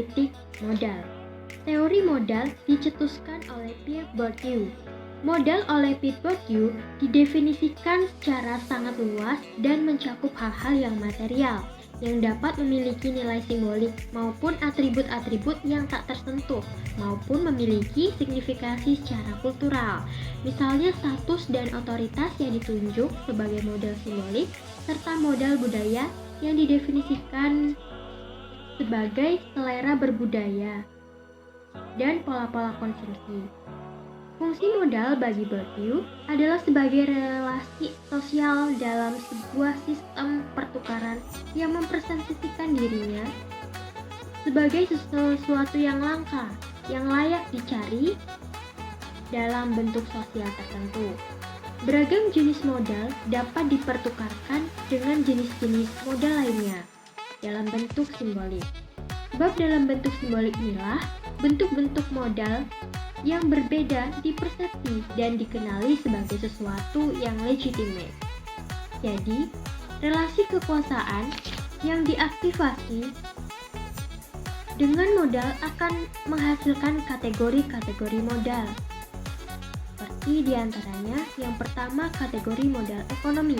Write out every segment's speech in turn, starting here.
politik modal. Teori modal dicetuskan oleh Pierre Bourdieu. Modal oleh Pierre Bourdieu didefinisikan secara sangat luas dan mencakup hal-hal yang material, yang dapat memiliki nilai simbolik maupun atribut-atribut yang tak tersentuh, maupun memiliki signifikasi secara kultural. Misalnya status dan otoritas yang ditunjuk sebagai modal simbolik, serta modal budaya yang didefinisikan sebagai selera berbudaya dan pola-pola konsumsi. Fungsi modal bagi Bourdieu adalah sebagai relasi sosial dalam sebuah sistem pertukaran yang mempresentasikan dirinya sebagai sesuatu yang langka, yang layak dicari dalam bentuk sosial tertentu. Beragam jenis modal dapat dipertukarkan dengan jenis-jenis modal lainnya dalam bentuk simbolik. Sebab dalam bentuk simbolik inilah bentuk-bentuk modal yang berbeda dipersepsi dan dikenali sebagai sesuatu yang legitimate. Jadi, relasi kekuasaan yang diaktifasi dengan modal akan menghasilkan kategori-kategori modal. Seperti diantaranya, yang pertama kategori modal ekonomi,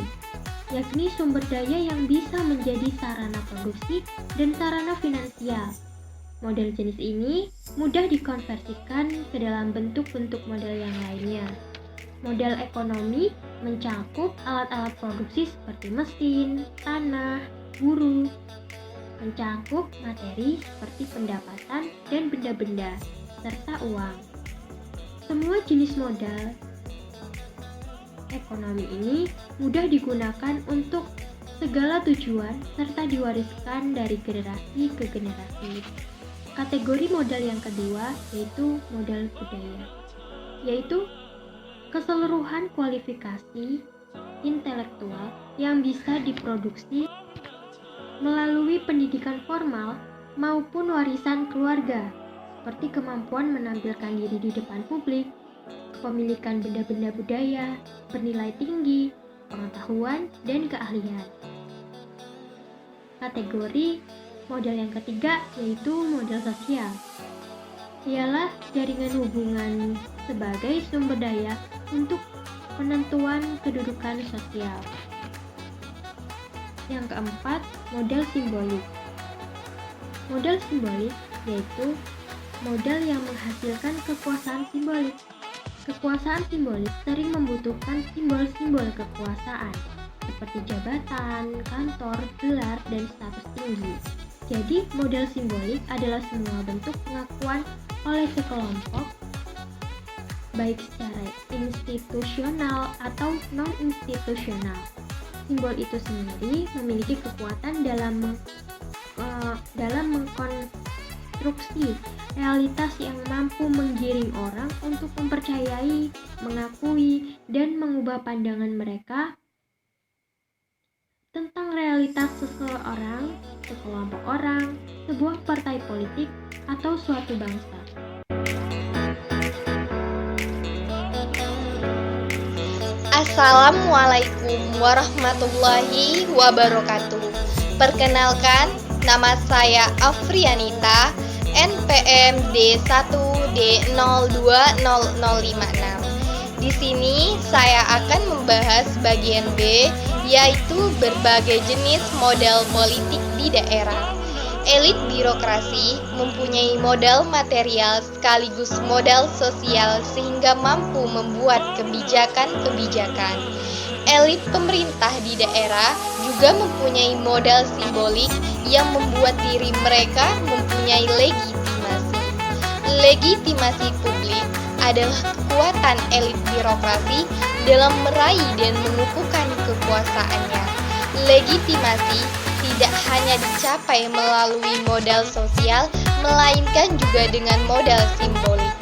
yakni sumber daya yang bisa menjadi sarana produksi dan sarana finansial. Modal jenis ini mudah dikonversikan ke dalam bentuk-bentuk modal yang lainnya. Modal ekonomi mencakup alat-alat produksi seperti mesin, tanah, buruh, mencakup materi seperti pendapatan dan benda-benda, serta uang. Semua jenis modal ekonomi ini mudah digunakan untuk segala tujuan serta diwariskan dari generasi ke generasi. Kategori modal yang kedua yaitu modal budaya, yaitu keseluruhan kualifikasi intelektual yang bisa diproduksi melalui pendidikan formal maupun warisan keluarga, seperti kemampuan menampilkan diri di depan publik, kepemilikan benda-benda budaya bernilai tinggi, pengetahuan, dan keahlian. Kategori modal yang ketiga yaitu modal sosial. Ialah jaringan hubungan sebagai sumber daya untuk penentuan kedudukan sosial. Yang keempat, modal simbolik. Modal simbolik yaitu modal yang menghasilkan kekuasaan simbolik. Kekuasaan simbolik sering membutuhkan simbol-simbol kekuasaan seperti jabatan, kantor, gelar, dan status tinggi. Jadi, modal simbolik adalah semua bentuk pengakuan oleh sekelompok, baik secara institusional atau non-institusional. Simbol itu sendiri memiliki kekuatan dalam mengkonstruksi realitas yang mampu menggiring orang untuk mempercayai, mengakui, dan mengubah pandangan mereka tentang realitas seseorang, sekelompok orang, sebuah partai politik, atau suatu bangsa. Assalamualaikum warahmatullahi wabarakatuh. Perkenalkan, nama saya Afrianita, NPM D1D020056. Di sini saya akan membahas bagian B, yaitu berbagai jenis modal politik di daerah. Elit birokrasi mempunyai modal material sekaligus modal sosial sehingga mampu membuat kebijakan-kebijakan. Elit pemerintah di daerah juga mempunyai modal simbolik yang membuat diri mereka mempunyai legitimasi. Legitimasi publik adalah kekuatan elit birokrasi dalam meraih dan mengukuhkan kekuasaannya. Legitimasi tidak hanya dicapai melalui modal sosial, melainkan juga dengan modal simbolik.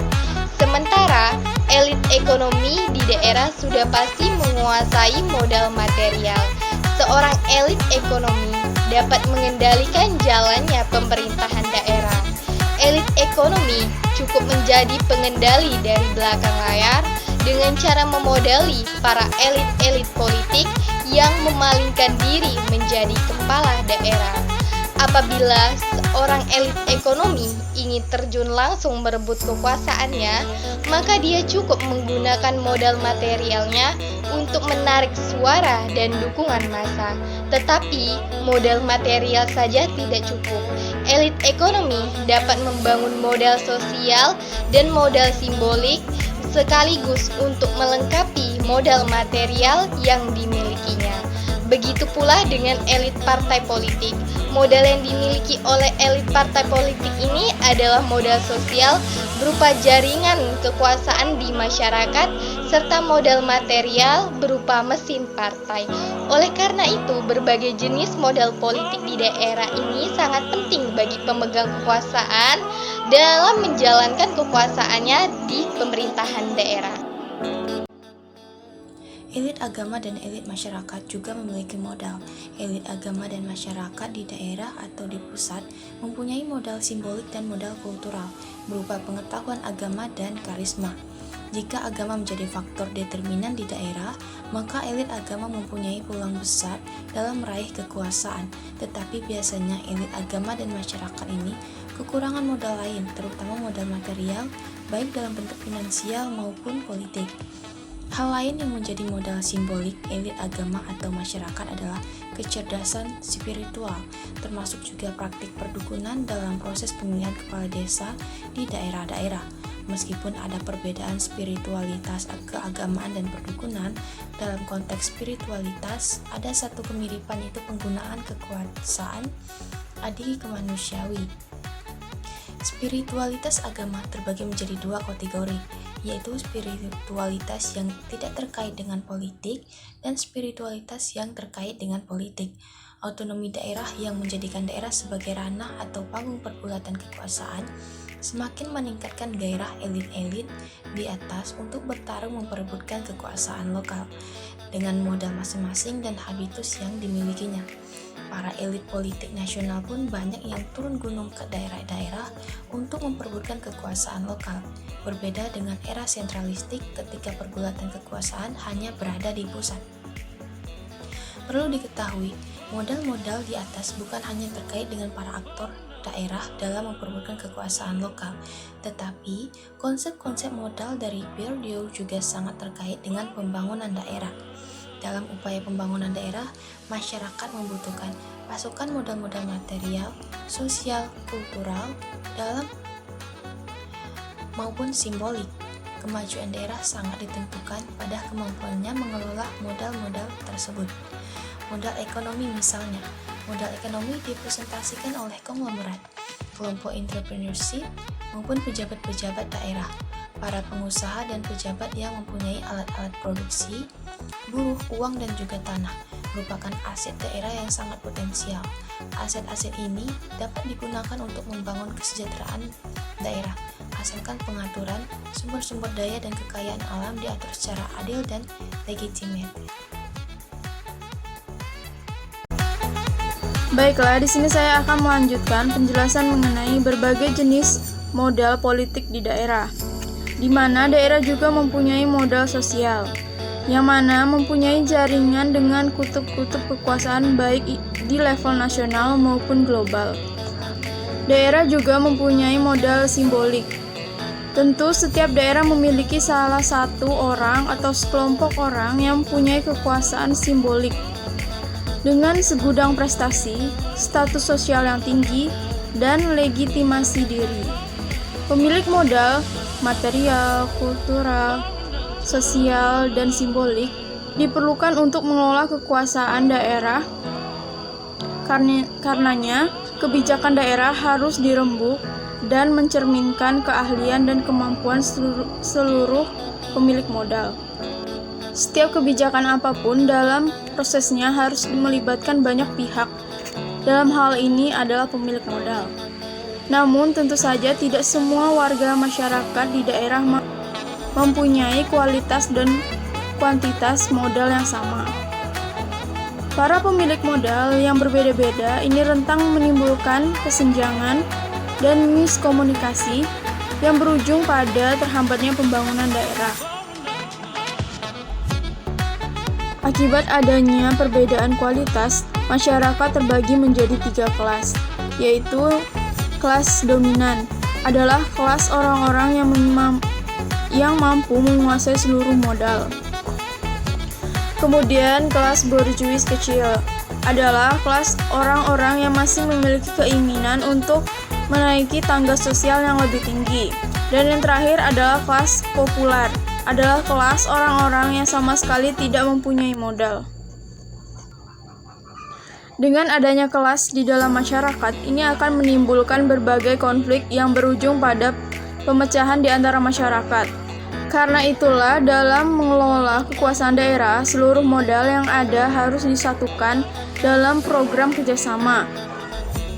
Sementara elit ekonomi di daerah sudah pasti menguasai modal material. Seorang elit ekonomi dapat mengendalikan jalannya pemerintahan daerah. Elit ekonomi cukup menjadi pengendali dari belakang layar dengan cara memodali para elit-elit politik yang memalingkan diri menjadi kepala daerah. Apabila seorang elit ekonomi ingin terjun langsung merebut kekuasaannya, maka dia cukup menggunakan modal materialnya untuk menarik suara dan dukungan massa. Tetapi, modal material saja tidak cukup. Elit ekonomi dapat membangun modal sosial dan modal simbolik sekaligus untuk melengkapi modal material yang dimilikinya. Begitu pula dengan elit partai politik. Modal yang dimiliki oleh elit partai politik ini adalah modal sosial berupa jaringan kekuasaan di masyarakat serta modal material berupa mesin partai. Oleh karena itu, berbagai jenis modal politik di daerah ini sangat penting bagi pemegang kekuasaan dalam menjalankan kekuasaannya di pemerintahan daerah. Elit agama dan elit masyarakat juga memiliki modal. Elit agama dan masyarakat di daerah atau di pusat mempunyai modal simbolik dan modal kultural berupa pengetahuan agama dan karisma. Jika agama menjadi faktor determinan di daerah, maka elit agama mempunyai peluang besar dalam meraih kekuasaan. Tetapi biasanya elit agama dan masyarakat ini kekurangan modal lain, terutama modal material, baik dalam bentuk finansial maupun politik. Hal lain yang menjadi modal simbolik elit agama atau masyarakat adalah kecerdasan spiritual, termasuk juga praktik perdukunan dalam proses pemilihan kepala desa di daerah-daerah. Meskipun ada perbedaan spiritualitas keagamaan dan perdukunan, dalam konteks spiritualitas ada satu kemiripan, yaitu penggunaan kekuasaan adil kemanusiawi. Spiritualitas agama terbagi menjadi dua kategori, yaitu spiritualitas yang tidak terkait dengan politik dan spiritualitas yang terkait dengan politik. Otonomi daerah yang menjadikan daerah sebagai ranah atau panggung pergulatan kekuasaan semakin meningkatkan gairah elit-elit di atas untuk bertarung memperebutkan kekuasaan lokal dengan modal masing-masing dan habitus yang dimilikinya. Para elit politik nasional pun banyak yang turun gunung ke daerah-daerah untuk memperebutkan kekuasaan lokal. Berbeda dengan era sentralistik ketika pergulatan kekuasaan hanya berada di pusat. Perlu diketahui, modal-modal di atas bukan hanya terkait dengan para aktor daerah dalam memperebutkan kekuasaan lokal, tetapi konsep-konsep modal dari Bourdieu juga sangat terkait dengan pembangunan daerah. Dalam upaya pembangunan daerah, masyarakat membutuhkan pasukan modal-modal material, sosial, kultural, dalam maupun simbolik. Kemajuan daerah sangat ditentukan pada kemampuannya mengelola modal-modal tersebut. Modal ekonomi misalnya, modal ekonomi dipresentasikan oleh konglomerat, kelompok entrepreneurship, maupun pejabat-pejabat daerah, para pengusaha dan pejabat yang mempunyai alat-alat produksi, buruh, uang, dan juga tanah, merupakan aset daerah yang sangat potensial. Aset-aset ini dapat digunakan untuk membangun kesejahteraan daerah, asalkan pengaturan sumber-sumber daya dan kekayaan alam diatur secara adil dan legitimate. Baiklah, di sini saya akan melanjutkan penjelasan mengenai berbagai jenis modal politik di daerah, di mana daerah juga mempunyai modal sosial, yang mana mempunyai jaringan dengan kutub-kutub kekuasaan baik di level nasional maupun global. Daerah juga mempunyai modal simbolik. Tentu setiap daerah memiliki salah satu orang atau sekelompok orang yang mempunyai kekuasaan simbolik dengan segudang prestasi, status sosial yang tinggi, dan legitimasi diri. Pemilik modal material, kultural, sosial, dan simbolik diperlukan untuk mengelola kekuasaan daerah. Karenanya, kebijakan daerah harus dirembuk dan mencerminkan keahlian dan kemampuan seluruh pemilik modal. Setiap kebijakan apapun dalam prosesnya harus melibatkan banyak pihak. Dalam hal ini adalah pemilik modal. Namun tentu saja tidak semua warga masyarakat di daerah mempunyai kualitas dan kuantitas modal yang sama. Para pemilik modal yang berbeda-beda ini rentan menimbulkan kesenjangan dan miskomunikasi yang berujung pada terhambatnya pembangunan daerah. Akibat adanya perbedaan kualitas masyarakat terbagi menjadi 3 kelas, yaitu kelas dominan adalah kelas orang-orang yang mampu menguasai seluruh modal. Kemudian kelas borjuis kecil adalah kelas orang-orang yang masih memiliki keinginan untuk menaiki tangga sosial yang lebih tinggi. Dan yang terakhir adalah kelas populer, adalah kelas orang-orang yang sama sekali tidak mempunyai modal. Dengan adanya kelas di dalam masyarakat, ini akan menimbulkan berbagai konflik yang berujung pada pemecahan di antara masyarakat. Karena itulah, dalam mengelola kekuasaan daerah, seluruh modal yang ada harus disatukan dalam program kerjasama,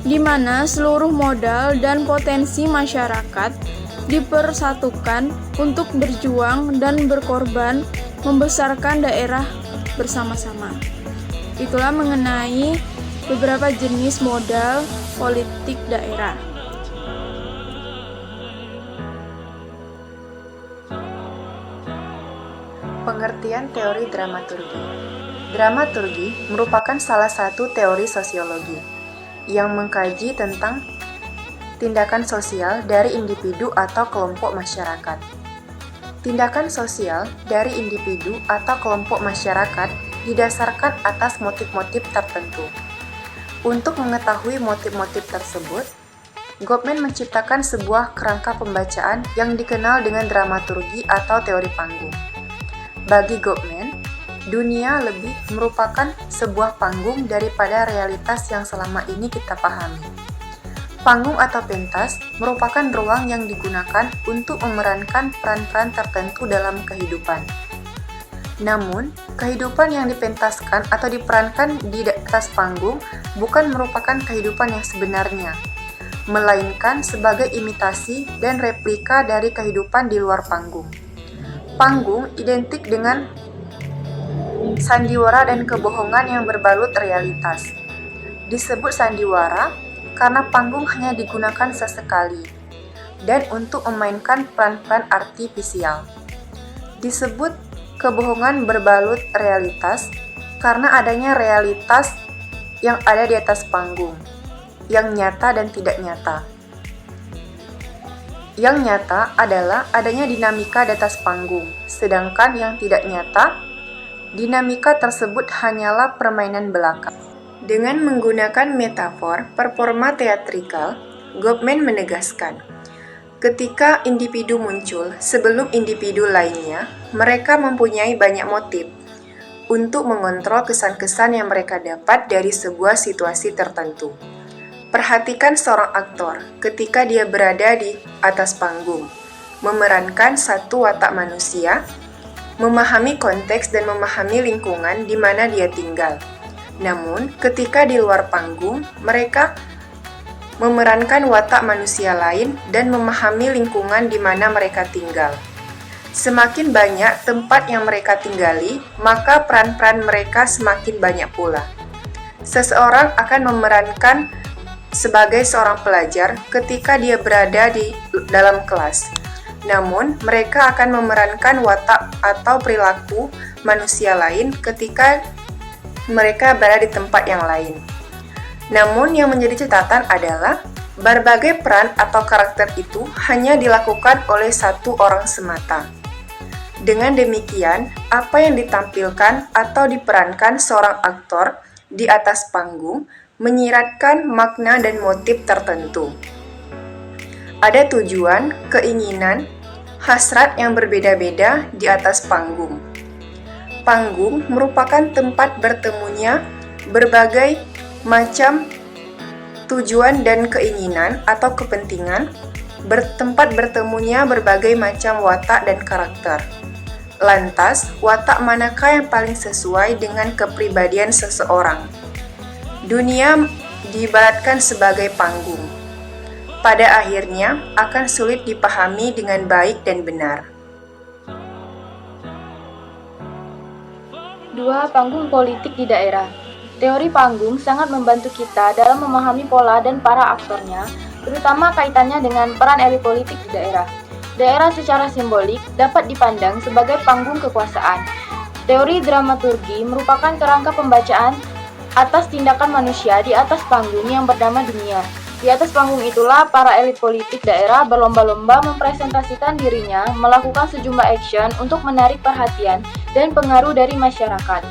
di mana seluruh modal dan potensi masyarakat dipersatukan untuk berjuang dan berkorban membesarkan daerah bersama-sama. Itulah mengenai beberapa jenis modal politik daerah. Pengertian teori dramaturgi. Dramaturgi merupakan salah satu teori sosiologi yang mengkaji tentang tindakan sosial dari individu atau kelompok masyarakat. Tindakan sosial dari individu atau kelompok masyarakat didasarkan atas motif-motif tertentu. Untuk mengetahui motif-motif tersebut, Goffman menciptakan sebuah kerangka pembacaan yang dikenal dengan dramaturgi atau teori panggung. Bagi Goffman, dunia lebih merupakan sebuah panggung daripada realitas yang selama ini kita pahami. Panggung atau pentas merupakan ruang yang digunakan untuk memerankan peran-peran tertentu dalam kehidupan. Namun, kehidupan yang dipentaskan atau diperankan di atas panggung bukan merupakan kehidupan yang sebenarnya, melainkan sebagai imitasi dan replika dari kehidupan di luar panggung. Panggung identik dengan sandiwara dan kebohongan yang berbalut realitas. Disebut sandiwara karena panggung hanya digunakan sesekali dan untuk memainkan peran-peran artifisial. Disebut kebohongan berbalut realitas karena adanya realitas yang ada di atas panggung, yang nyata dan tidak nyata. Yang nyata adalah adanya dinamika di atas panggung, sedangkan yang tidak nyata, dinamika tersebut hanyalah permainan belaka. Dengan menggunakan metafor performa teatrikal, Goffman menegaskan, ketika individu muncul sebelum individu lainnya, mereka mempunyai banyak motif untuk mengontrol kesan-kesan yang mereka dapat dari sebuah situasi tertentu. Perhatikan seorang aktor ketika dia berada di atas panggung, memerankan satu watak manusia, memahami konteks dan memahami lingkungan di mana dia tinggal. Namun, ketika di luar panggung, mereka memerankan watak manusia lain dan memahami lingkungan di mana mereka tinggal. Semakin banyak tempat yang mereka tinggali, maka peran-peran mereka semakin banyak pula. Seseorang akan memerankan sebagai seorang pelajar ketika dia berada di dalam kelas. Namun, mereka akan memerankan watak atau perilaku manusia lain ketika mereka berada di tempat yang lain. Namun, yang menjadi catatan adalah berbagai peran atau karakter itu hanya dilakukan oleh satu orang semata. Dengan demikian, apa yang ditampilkan atau diperankan seorang aktor di atas panggung menyiratkan makna dan motif tertentu. Ada tujuan, keinginan, hasrat yang berbeda-beda di atas panggung. Panggung merupakan tempat bertemunya berbagai macam tujuan dan keinginan atau kepentingan, tempat bertemunya berbagai macam watak dan karakter. Lantas, watak manakah yang paling sesuai dengan kepribadian seseorang? Dunia diibaratkan sebagai panggung. Pada akhirnya akan sulit dipahami dengan baik dan benar. 2. Panggung politik di daerah. Teori panggung sangat membantu kita dalam memahami pola dan para aktornya, terutama kaitannya dengan peran elit politik di daerah. Daerah secara simbolik dapat dipandang sebagai panggung kekuasaan. Teori dramaturgi merupakan kerangka pembacaan atas tindakan manusia di atas panggung yang bernama dunia. Di atas panggung itulah para elit politik daerah berlomba-lomba mempresentasikan dirinya melakukan sejumlah action untuk menarik perhatian dan pengaruh dari masyarakat.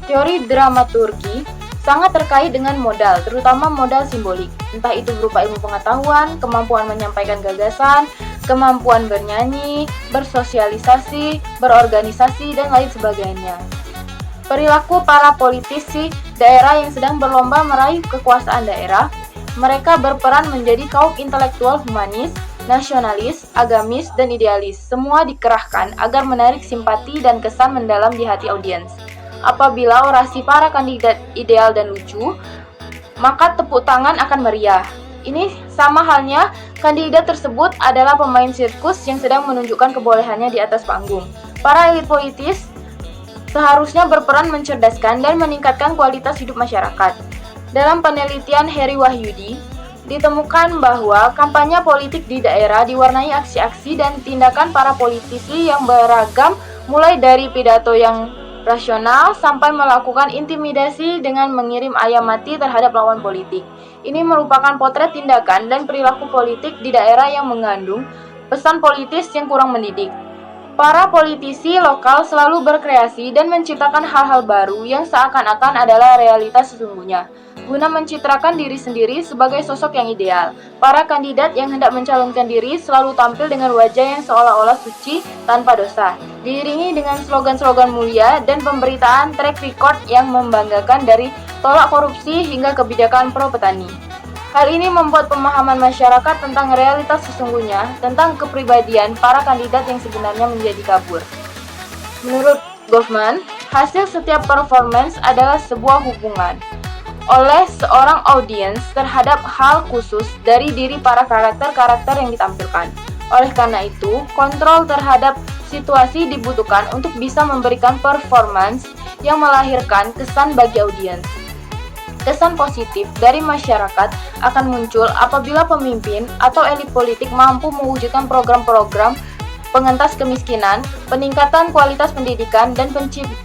Teori dramaturgi sangat terkait dengan modal, terutama modal simbolik, entah itu berupa ilmu pengetahuan, kemampuan menyampaikan gagasan, kemampuan bernyanyi, bersosialisasi, berorganisasi, dan lain sebagainya. Perilaku para politisi daerah yang sedang berlomba meraih kekuasaan daerah, mereka berperan menjadi kaum intelektual humanis, nasionalis, agamis, dan idealis. Semua dikerahkan agar menarik simpati dan kesan mendalam di hati audiens. Apabila orasi para kandidat ideal dan lucu, maka tepuk tangan akan meriah. Ini sama halnya kandidat tersebut adalah pemain sirkus yang sedang menunjukkan kebolehannya di atas panggung. Para elit politis seharusnya berperan mencerdaskan dan meningkatkan kualitas hidup masyarakat. Dalam penelitian Heri Wahyudi, ditemukan bahwa kampanye politik di daerah diwarnai aksi-aksi dan tindakan para politisi yang beragam, mulai dari pidato yang rasional sampai melakukan intimidasi dengan mengirim ayam mati terhadap lawan politik. Ini merupakan potret tindakan dan perilaku politik di daerah yang mengandung pesan politis yang kurang mendidik. Para politisi lokal selalu berkreasi dan menciptakan hal-hal baru yang seakan-akan adalah realitas sesungguhnya, guna mencitrakan diri sendiri sebagai sosok yang ideal. Para kandidat yang hendak mencalonkan diri selalu tampil dengan wajah yang seolah-olah suci tanpa dosa, diiringi dengan slogan-slogan mulia dan pemberitaan track record yang membanggakan, dari tolak korupsi hingga kebijakan pro petani. Hal ini membuat pemahaman masyarakat tentang realitas sesungguhnya tentang kepribadian para kandidat yang sebenarnya menjadi kabur. Menurut Goffman, hasil setiap performance adalah sebuah hubungan oleh seorang audiens terhadap hal khusus dari diri para karakter-karakter yang ditampilkan. Oleh karena itu, kontrol terhadap situasi dibutuhkan untuk bisa memberikan performance yang melahirkan kesan bagi audiens. Kesan positif dari masyarakat akan muncul apabila pemimpin atau elit politik mampu mewujudkan program-program pengentas kemiskinan, peningkatan kualitas pendidikan, dan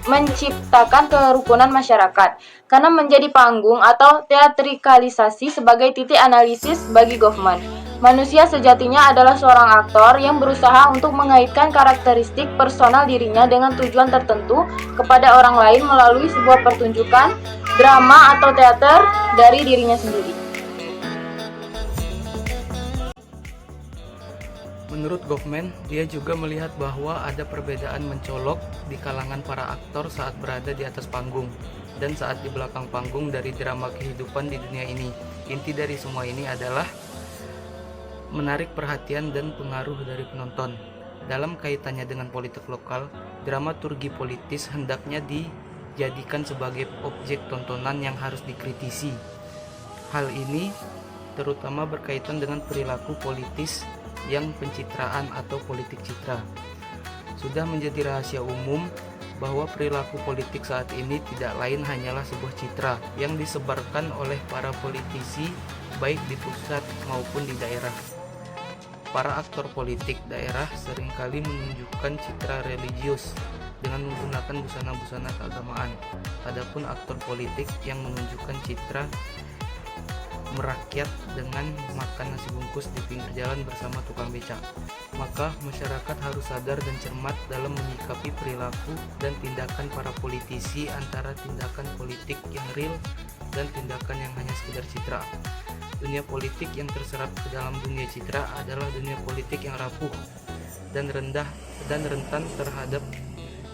menciptakan kerukunan masyarakat. Karena menjadi panggung atau teatrikalisasi sebagai titik analisis bagi Goffman. Manusia sejatinya adalah seorang aktor yang berusaha untuk mengaitkan karakteristik personal dirinya dengan tujuan tertentu kepada orang lain melalui sebuah pertunjukan, drama atau teater dari dirinya sendiri. Menurut Goffman, dia juga melihat bahwa ada perbedaan mencolok di kalangan para aktor saat berada di atas panggung dan saat di belakang panggung dari drama kehidupan di dunia ini. Inti dari semua ini adalah menarik perhatian dan pengaruh dari penonton. Dalam kaitannya dengan politik lokal, dramaturgi politis hendaknya dijadikan sebagai objek tontonan yang harus dikritisi. Hal ini terutama berkaitan dengan perilaku politis yang pencitraan atau politik citra. Sudah menjadi rahasia umum bahwa perilaku politik saat ini tidak lain hanyalah sebuah citra yang disebarkan oleh para politisi baik di pusat maupun di daerah. Para aktor politik daerah seringkali menunjukkan citra religius dengan menggunakan busana-busana keagamaan. Adapun aktor politik yang menunjukkan citra merakyat dengan makan nasi bungkus di pinggir jalan bersama tukang becak. Maka masyarakat harus sadar dan cermat dalam menyikapi perilaku dan tindakan para politisi antara tindakan politik yang real dan tindakan yang hanya sekedar citra. Dunia politik yang terserap ke dalam dunia citra adalah dunia politik yang rapuh dan rendah dan rentan terhadap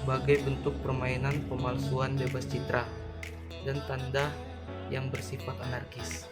berbagai bentuk permainan pemalsuan bebas citra dan tanda yang bersifat anarkis.